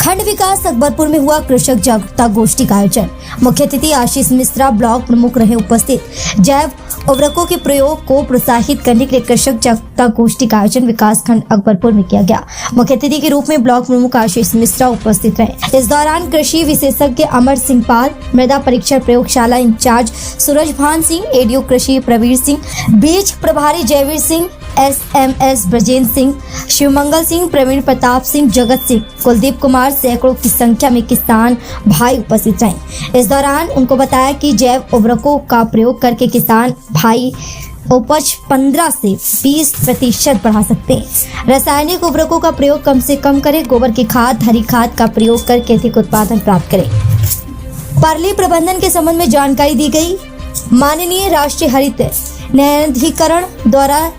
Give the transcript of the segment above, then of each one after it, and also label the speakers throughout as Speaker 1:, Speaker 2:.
Speaker 1: खंड विकास अकबरपुर में हुआ कृषक जागरूकता गोष्ठी का आयोजन। मुख्य अतिथि आशीष मिश्रा ब्लॉक प्रमुख रहे उपस्थित। जैव उर्वरकों के प्रयोग को प्रोत्साहित करने के लिए कृषक जागरूकता गोष्ठी का आयोजन विकास खंड अकबरपुर में किया गया। मुख्य अतिथि के रूप में ब्लॉक प्रमुख आशीष मिश्रा उपस्थित रहे। इस दौरान कृषि विशेषज्ञ अमर सिंह पाल, मृदा परीक्षण प्रयोगशाला इंचार्ज सूरज भान सिंह, एडीओ कृषि प्रवीर सिंह, बीज प्रभारी जयवीर सिंह, SMS ब्रजेंद्र सिंह, शिवमंगल सिंह, प्रवीण प्रताप सिंह, जगत सिंह, कुलदीप कुमार सैकड़ों की संख्या में किसान भाई उपस्थित रहे। इस दौरान उनको बताया कि जैव उर्वरकों का प्रयोग करके किसान भाई उपज 15 से 20% बढ़ा सकते हैं। रासायनिक उर्वरकों का प्रयोग कम से कम करें। गोबर की खाद, हरी खाद का प्रयोग करके अधिक उत्पादन प्राप्त करें। परली प्रबंधन के संबंध में जानकारी दी गई। माननीय राष्ट्रीय हरित न्यायाधिकरण द्वारा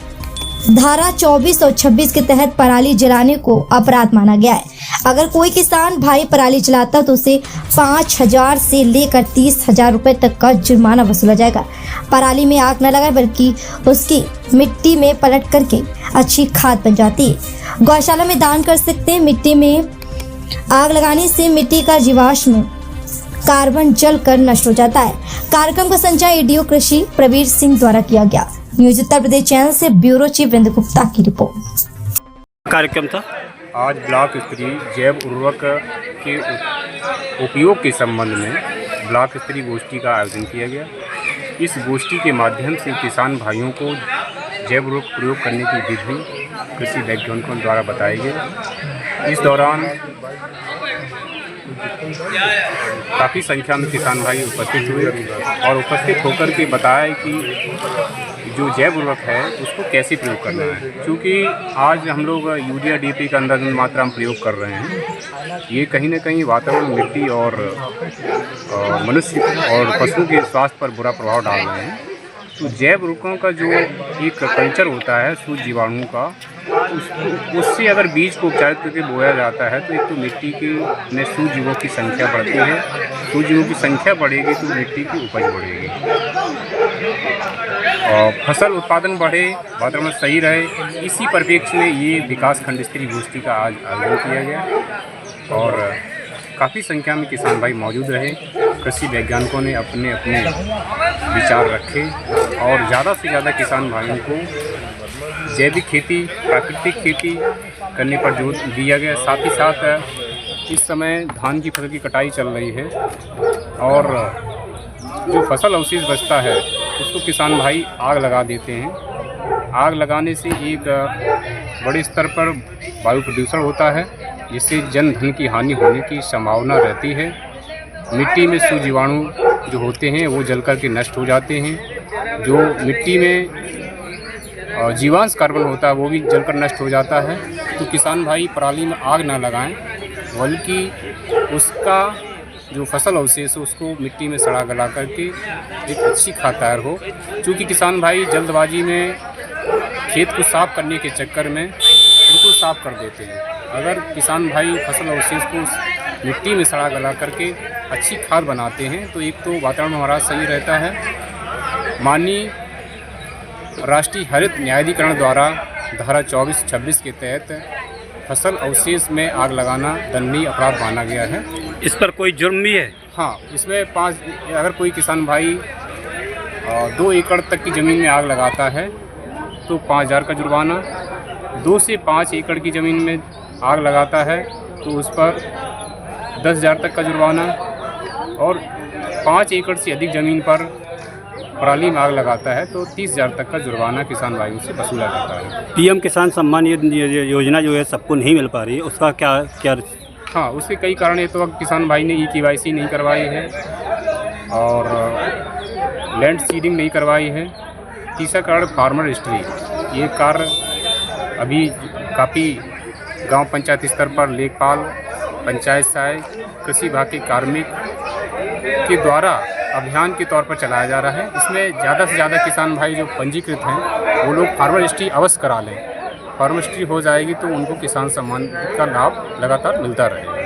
Speaker 1: धारा 24 और 26 के तहत पराली जलाने को अपराध माना गया है। अगर कोई किसान भाई पराली जलाता तो उसे 5,000 से लेकर 30,000 रुपए तक का जुर्माना वसूला जाएगा। पराली में आग न लगाए बल्कि उसकी मिट्टी में पलट करके अच्छी खाद बन जाती है। गौशाला में दान कर सकते हैं। मिट्टी में आग लगाने से मिट्टी का जीवाश्म कार्बन जल कर नष्ट हो जाता है। कार्यक्रम का संचालन एडीओ कृषि प्रवीर सिंह द्वारा किया गया। न्यूज उत्तर प्रदेश चैनल से ब्यूरो चीफ विंद गुप्ता की रिपोर्ट।
Speaker 2: कार्यक्रम था
Speaker 3: आज ब्लॉक स्तरीय जैव उर्वरक के उपयोग के संबंध में ब्लॉक स्तरीय गोष्ठी का आयोजन किया गया। इस गोष्ठी के माध्यम से किसान भाइयों को जैव उर्वरक प्रयोग करने की विधि कृषि वैज्ञानिकों द्वारा बताई गई। इस दौरान काफ़ी संख्या में किसान भाई उपस्थित हुए और उपस्थित होकर के बताया कि जो जैव उर्वरक है उसको कैसे प्रयोग करना है। क्योंकि आज हम लोग यूरिया DAP का अंदाज़न मात्रा में प्रयोग कर रहे हैं, ये कहीं ना कहीं वातावरण, मिट्टी और मनुष्य और पशु के स्वास्थ्य पर बुरा प्रभाव डाल रहे हैं। तो जैव उर्वरकों का जो एक कल्चर होता है सूक्ष्म जीवाणुओं का, उससे अगर बीज को उपचारित करके बोया जाता है तो एक तो मिट्टी की में सूक्ष्म जीवों की संख्या बढ़ती है। सूक्ष्म जीवों की संख्या बढ़ेगी तो मिट्टी की उपज बढ़ेगी और फसल उत्पादन बढ़े, वातावरण सही रहे। इसी परिप्रेक्ष्य में ये विकास खंड स्तरीय गोष्ठी का आज आयोजन किया गया और काफ़ी संख्या में किसान भाई मौजूद रहे। कृषि वैज्ञानिकों ने अपने अपने विचार रखे और ज़्यादा से ज़्यादा किसान भाइयों को जैविक खेती, प्राकृतिक खेती करने पर जोर दिया गया। साथ ही साथ इस समय धान की फसल की कटाई चल रही है और जो फसल अवशेष बचता है उसको किसान भाई आग लगा देते हैं। आग लगाने से एक बड़े स्तर पर वायु प्रदूषण होता है, जिससे जन धन की हानि होने की संभावना रहती है। मिट्टी में सूक्ष्म जीवाणु जो होते हैं वो जल कर के नष्ट हो जाते हैं। जो मिट्टी में जीवांश कार्बन होता है वो भी जलकर नष्ट हो जाता है। तो किसान भाई पराली में आग ना लगाएं, बल्कि उसका जो फसल अवशेष है उसको मिट्टी में सड़ा गला करके एक अच्छी खाद तैयार हो। क्योंकि किसान भाई जल्दबाजी में खेत को साफ करने के चक्कर में बिल्कुल साफ कर देते हैं। अगर किसान भाई फसल अवशेष को मिट्टी में सड़ा गला करके अच्छी खाद बनाते हैं तो एक तो वातावरण हमारा सही रहता है। माननीय राष्ट्रीय हरित न्यायाधिकरण द्वारा धारा 24-26 के तहत फसल अवशेष में आग लगाना दंडनीय अपराध माना गया है।
Speaker 2: इस पर कोई जुर्म भी है?
Speaker 3: हाँ, इसमें अगर कोई किसान भाई 2 एकड़ तक की ज़मीन में आग लगाता है तो 5,000 का जुर्माना, 2 से 5 एकड़ की ज़मीन में आग लगाता है तो उस पर 10,000 तक का जुर्माना और 5 एकड़ से अधिक ज़मीन पर पराली में आग लगाता है तो 30,000 तक का जुर्माना किसान भाइयों से वसूला जाता है।
Speaker 2: PM किसान सम्मान योजना जो है सबको नहीं मिल पा रही है, उसका क्या?
Speaker 3: हाँ, उसके कई कारण है। तो किसान भाई ने KYC नहीं करवाई है और लैंड सीडिंग नहीं करवाई है। तीसरा कारण फार्मर रजिस्ट्री। ये कार्य अभी काफ़ी गांव पंचायत स्तर पर लेखपाल, पंचायत सहायक, कृषि विभाग के कार्मिक के द्वारा अभियान के तौर पर चलाया जा रहा है। इसमें ज़्यादा से ज़्यादा किसान भाई जो पंजीकृत हैं वो लोग फार्मर रजिस्ट्री अवश्य करा लें। फार्मर रजिस्ट्री हो जाएगी तो उनको किसान सम्मान का लाभ लगातार मिलता रहेगा।